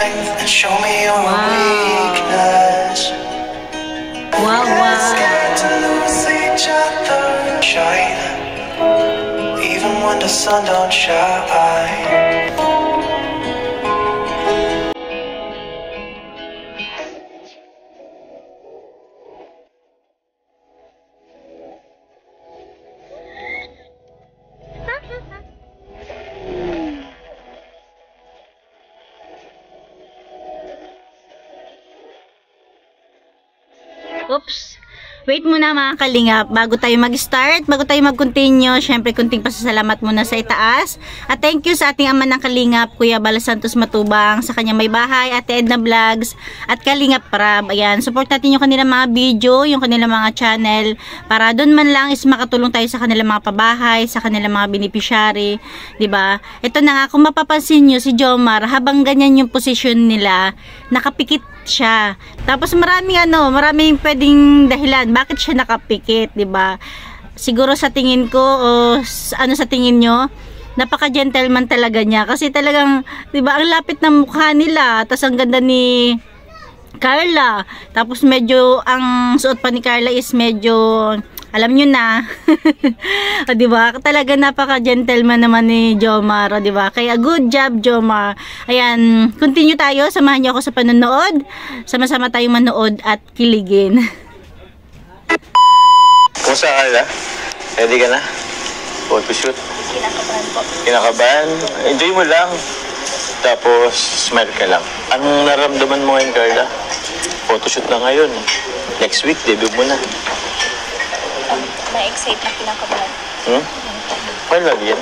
And show me your weakness. Wow, wow. Scared to lose each other. Shine, even when the sun don't shine. Oops. Wait muna mga kalingap, bago tayo mag-start, bago tayo mag-continue, syempre kunting pasasalamat muna sa itaas. At thank you sa ating ama ng kalingap, Kuya Bala Santos Matubang, sa kanyang may bahay, Ate Edna Vlogs, at Kalingap Prab. Ayan, support natin yung kanilang mga video, yung kanilang mga channel, para doon man lang is makatulong tayo sa kanilang mga pabahay, sa kanilang mga beneficiary, diba? Ito na nga, kung mapapansin nyo, si Jomar, habang ganyan yung posisyon nila, nakapikit siya. Tapos maraming pwedeng dahilan bakit siya nakapikit, 'di ba? Siguro sa tingin ko o ano sa tingin nyo, napaka-gentleman talaga niya kasi talagang 'di ba, ang lapit ng mukha nila, tapos ang ganda ni Carla. Tapos medyo ang suot pa ni Carla is medyo alam nyo na. O, diba? Talaga napaka-gentleman naman ni Jomar. O, diba? Kaya good job, Jomar. Ayan, continue tayo. Samahan nyo ako sa panonood. Sama-sama tayong manood at kiligin. Kumusta ka na? Ready ka na? Photoshoot? Kinakabahan po. Kinakabahan? Enjoy mo lang. Tapos, smile ka lang. Anong naramdaman mo ngayon, Carla? Photoshoot na ngayon. Next week, debut mo na. Na-excite na kinakabahan. Well, love yan.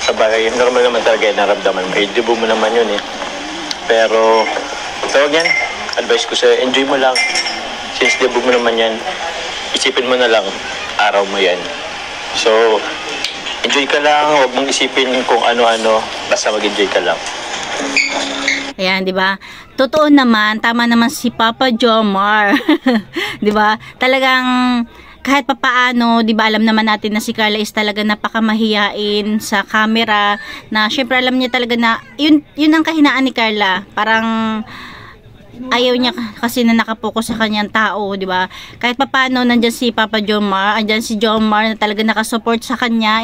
Sabagay, normal naman talaga yung naramdaman mo. Debut mo naman yun eh. Pero, tawag yan. Advice ko sa'yo, enjoy mo lang. Since debut mo naman yan, isipin mo na lang, araw mo yan. So, enjoy ka lang. Huwag mong isipin kung ano-ano. Basta mag-enjoy ka lang. Ayan, 'di ba? Totoo naman, tama naman si Papa Jomar. 'Di ba? Talagang kahit papaano, 'di ba, alam naman natin na si Carla is talaga napakamahiyain sa camera, na syempre alam niya talaga na yun ang kahinaan ni Carla. Parang ayaw niya kasi na nakapokus sa kanyang tao, 'di ba? Kahit papaano nandiyan si Papa Jomar, andiyan si Jomar na talaga nakasupport sa kanya,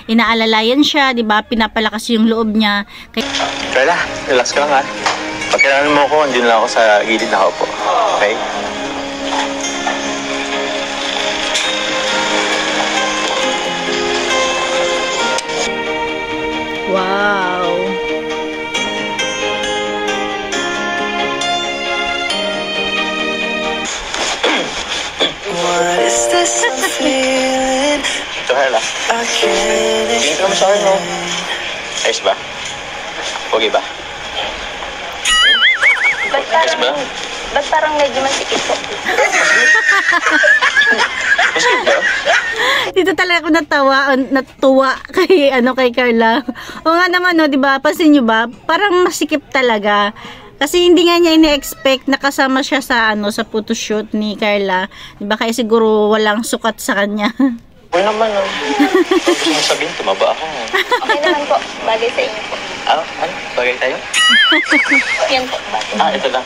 inaalalayan siya, 'di ba? Pinapalakas yung loob niya. Carla, relax ka lang ha. Pag kailangan mo ako, andun lang ako sa gilid na ako po. Okay? Wow. What is this I'm feeling? Ito, Carla. I can't Tingin ka mo sa akin, no? Ayos ba? Okay ba? Ba't parang medyo masikip po? Masikip ba? Dito talaga ako natuwa kay Carla. O nga naman, no, 'di ba? Pansin niyo ba? Parang masikip talaga. Kasi hindi nga niya ini-expect na kasama siya sa sa photoshoot ni Carla. 'Di ba? Kaya siguro walang sukat sa kanya. Wala naman, no? Gusto mo sabihin, tumaba ako. Okay naman po. Bagay sa inyo po. Ano? Bagay tayo? Yan po. Bagay. Ito lang.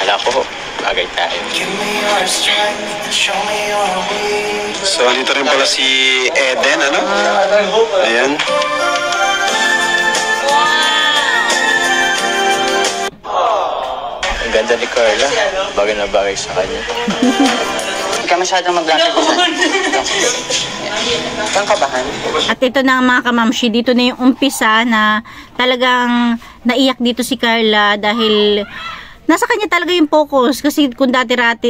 Hala ko, bagay tayo. Give me your strength and show me your weakness. So, dito rin pala si Eden, ano? Ayan. Ang ganda ni Carla. Bagay na bagay sa kanya. Hindi ka masyadong mag-lapit dyan. Kang kabahan? At ito na mga kamamshi, dito na yung umpisa na talagang naiyak dito si Carla dahil nasa kanya talaga yung focus. Kasi kung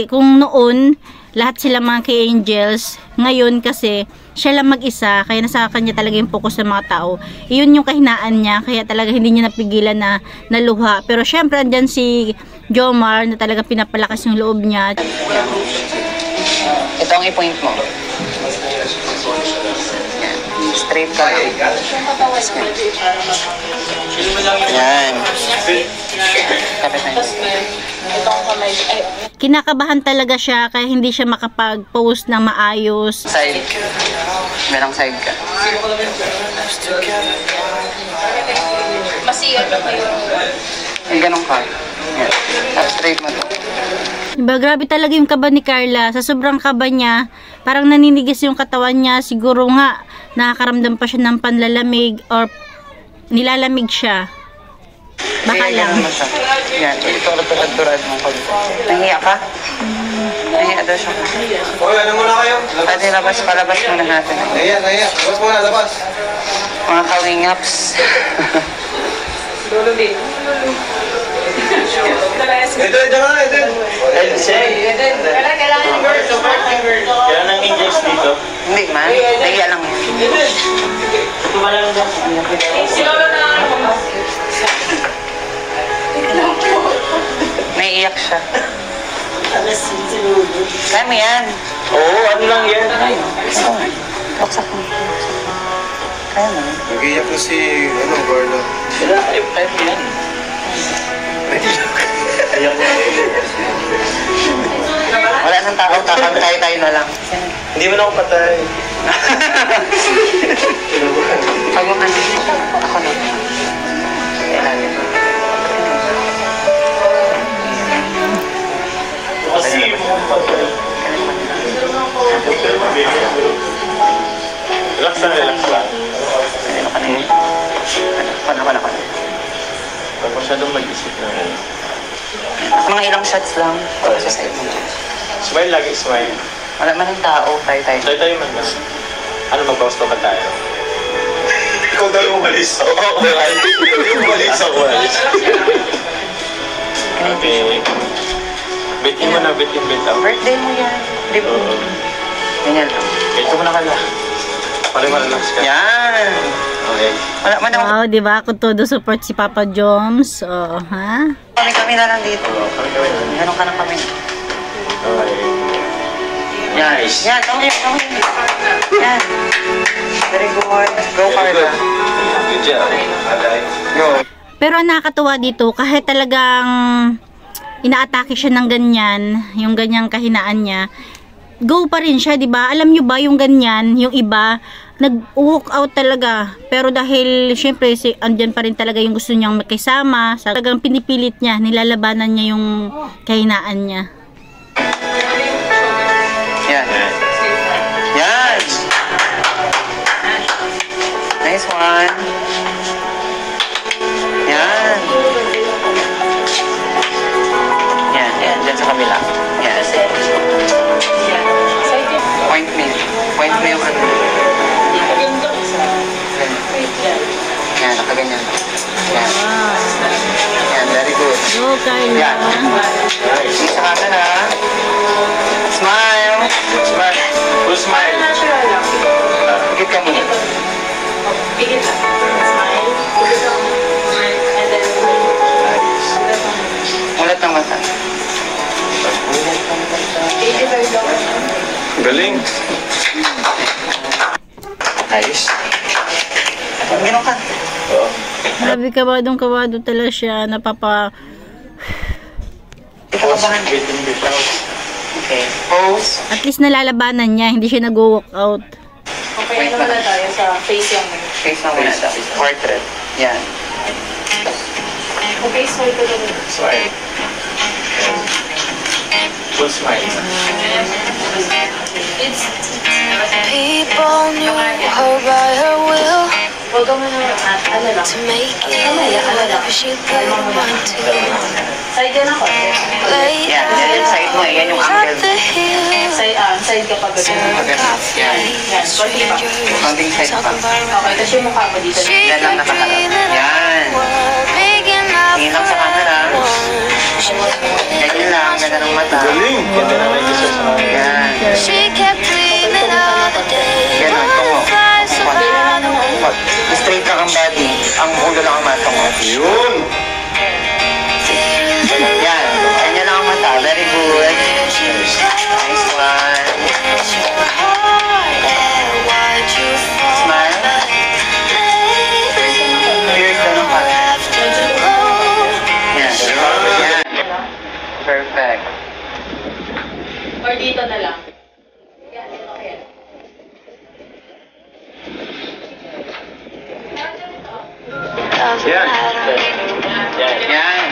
kung noon lahat sila mga K-Angels, ngayon kasi siya lang mag-isa, kaya nasa kanya talaga yung focus ng mga tao. Iyon yung kahinaan niya, kaya talaga hindi niya napigilan na naluha. Pero syempre andyan si Jomar na talaga pinapalakas yung loob niya. Ito ang i-point mo. Straight ka. Ayan. Kapit na Kinakabahan talaga siya kaya hindi siya makapag-post na maayos. Side. Merang side ka. Masiyan na kayo. ganun ka. Yan. Tapos straight mo to. Diba, grabe talaga yung kaba ni Carla. Sa sobrang kaba niya, parang naninigas yung katawan niya. Siguro nga, nakakaramdam pa siya ng panlalamig or nilalamig siya. Baka Kaya lang. ganun mo siya. Yan. Ito turad mo. Nahiya ka? Nahiya daw siya. Hoy, ano muna kayo? Pwede palabas muna natin. Ayan. Labas muna, labas. Mga kalingaps. Ito na, ito. Kailan ng English dito? Hindi man. Nahiya lang yan. Naiiyak siya. Kami yan. Oo, ano lang yan? Buksak mo. Kaya mo. Nag-iyak na si, Carla. Kaya mo yan. Wala nang tao. Tayo na lang. Hindi mo na ako patay. Pag yung ano. Ako na. Kailangan. Kasi relax lang. Ano ka na. Huwag masyadong mag-isip na ano. Mga ilang shots lang. Para sa side mo. Smile lagi, smile. Wala man ang tao. Tayo. Tayo man mas. Ano, mag-bounce pa ba tayo? Ikaw daw umalis. Oo, umalis. Ako umalis. Okay. Bitin mo na, bitin. Birthday mo yan. Di ba? Oo. Ganyan lang. Ito mo na ka na. Relax ka. Yan. Okay. Wala man ang... Wow, di ba? Kung todo support si Papa Joms. Oo, ha? Kami na lang dito. Ganun ka na kami. Okay. Nice. Yan. Okay. Yan. Very good. Go, Carla. Good job. Go. Pero ang nakakatuwa dito, kahit talagang inaatake siya ng ganyan, yung ganyang kahinaan niya, go pa rin siya, 'di ba? Alam niyo ba yung ganyan, yung iba nag-walk out talaga. Pero dahil syempre andyan pa rin talaga yung gusto niyang makisama, talagang pinipilit niya, nilalabanan niya yung kahinaan niya. Yan. Yan. Nice one. Yan. Yan. Diyan sa kabila. Yan. Point mo yung ano. Yan, nakaganyan. Yan. Yan, very good. Go, Carla. Yan. Yung sa camera. Smile. Smile. Full smile. Higit ka muna. Ulat ng mata. Galing. Ayos. Gano'n ka. Grabe, kabadong-kabado talaga siya, napapa... Ito ka ba? Okay. Pose. At least nalalabanan niya, hindi siya nag-walk out. Okay, ano na tayo sa face yung... Face na muna siya. Portrait. Yan. Okay, so ito na. Smile. Full smile. People knew her by her will Huwag ka muna, ano lang. to make it whatever she didn't want to. Side yan ako. Lay Yan. Yan yung side mo. Yan yung at angle. the hill, Side ka pag ganun. Maganda. Yan. Yan, konti pa. Konting side pa. Okay, tapos yung mukha mo dito. she Yan lang could nakaharap. dream it Yan. all, big enough Tingin lang sa camera. Ganyan lang. Ganda ng mata. Galing. Ganda na may gusto sa mga. Yan. She kept dreaming of the day Ganon. when Tungo. the flies around the way. Pag straight lang ang body, ang ulo lang ang matong. Yun. Yan. Ganyan lang ang mata. Very good. Nice one. Smile. Here's the number. Yan. Yan. Perfect. Or dito na lang. Yan. Yan. Yan.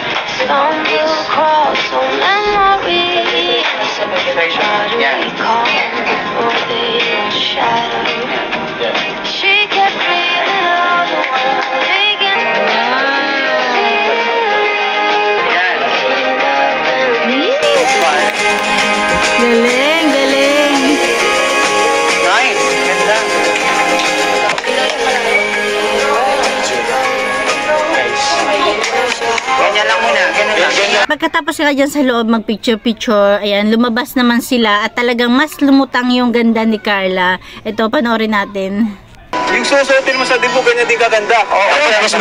Galing, galing. Nice. Ganda. Nice. Ganyan lang muna. Ganyan lang. Pagkatapos sila dyan sa loob mag-picture-picture, ayan, lumabas naman sila at talagang mas lumutang yung ganda ni Carla. Ito, panoorin natin. Yung susuotin mo sa dibo, ganyan din kaganda. Oo, mas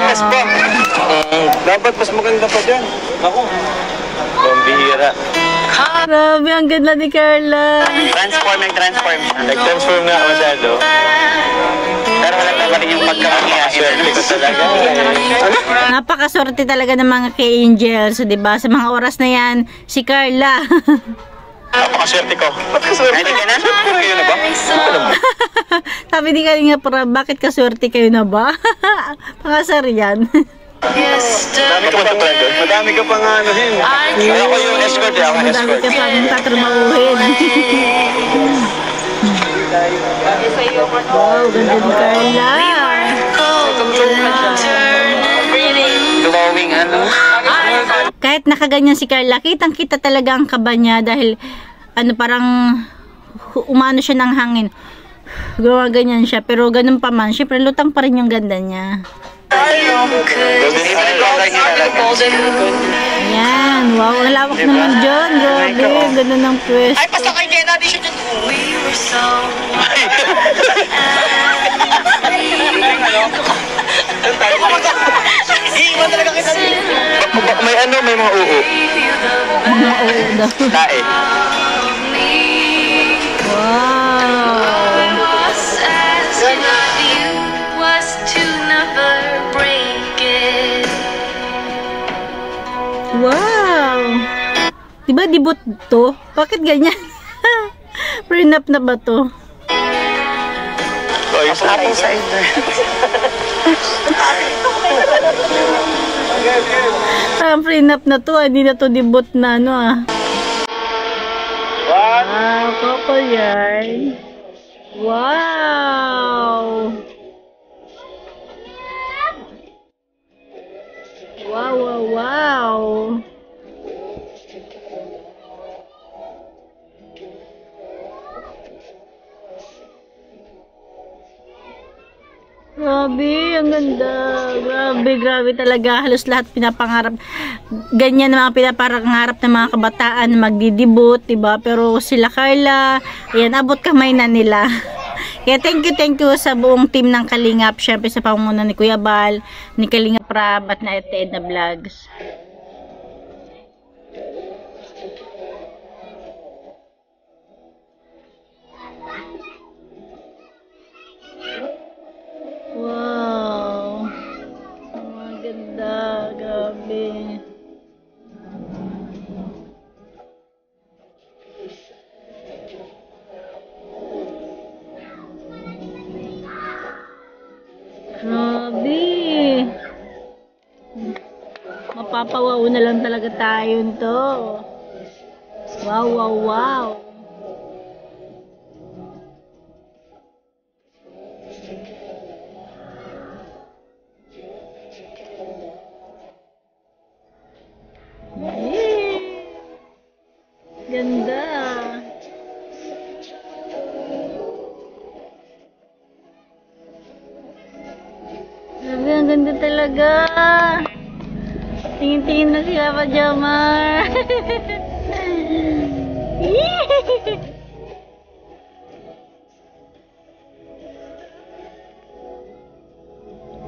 mas pa. Dapat mas maganda pa dyan. Ako. Pambihira. Grabe, ang ganda ni Carla. Transform. Nag-transform nga masyado. Pero wala pa rin yung pagkakahiyain. Swerte ko talaga. Napakaswerte talaga ng mga K-Angels, di ba? Sa mga oras na yan, si Carla. Napakaswerte ko. Ready ka na? Yun na ba? Sabi ni Kalinga para, bakit kaswerte kayo na ba? Pakasar yan. Dami ka pa doon? Madami ka pang anuhin. Ako yung escort eh. Ako yung Madami escort. ka pang tatrabahuhin. Wow, ganda ni Carla. Glowing ano? Kahit nakaganyan si Carla, kitang-kita talaga ang kaba niya dahil ano parang umano siya ng hangin. Gawa ganyan siya, pero ganun pa man, syempre lutang pa rin yung ganda niya. Ayan, wow, ang lawak naman dyan. Grabe, ganda ng pwesto. Ay, basta kay Kena, di siya dyan. Iiwan talaga kita. May ano, may mga uho. Oo daw. Tae. Wow. Wow. Diba debut to? Bakit ganyan? Prenup na ba to? Oh, yung sa akin. Parang prenup na to, hindi na to debut na ano ah. Wow, couple yarn. Wow. Wow, wow, wow. Grabe, ang ganda. Grabe, grabe talaga. Halos lahat pinapangarap. Ganyan ang mga pinapangarap ng mga kabataan na magdidibut, diba? Pero sila Carla, ayan, abot kamay na nila. Kaya thank you sa buong team ng Kalingap. Syempre sa pamumuno ni Kuya Bal, ni Kalingap Rab, at na Ate Edna Vlogs. Wow. Ang ganda. Grabe. Grabe. Mapapawaw na lang talaga tayo nito. Wow, wow, wow. Ganda. Grabe, ang ganda talaga. Tingin-tingin na sila pa, Jamar.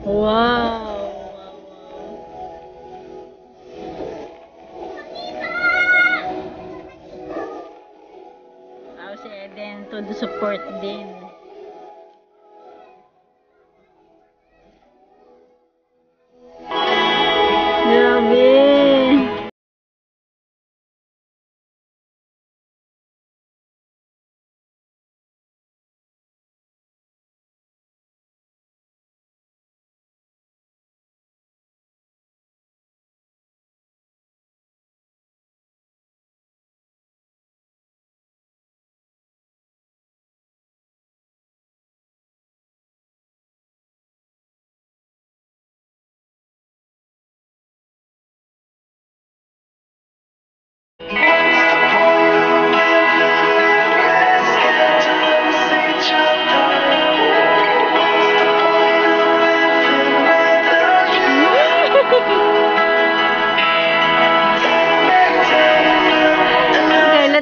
Wow. Si Eden, todo support din. Grabe.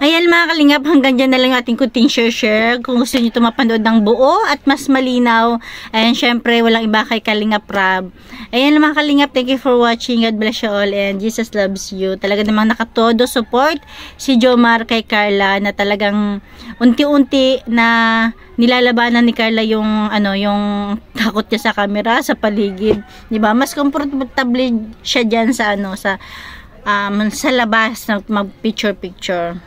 Ayan mga kalingap, hanggang dyan na lang ating kunting share. Kung gusto nyo ito mapanood ng buo at mas malinaw, ayan, syempre, walang iba kay Kalingap Rab. Ayan mga kalingap, thank you for watching. God bless you all and Jesus loves you. Talaga namang nakatodo support si Jomar kay Carla na talagang unti-unti na nilalabanan ni Carla yung yung takot niya sa camera, sa paligid. 'Di ba? Mas comfortable siya diyan sa sa labas na mag picture.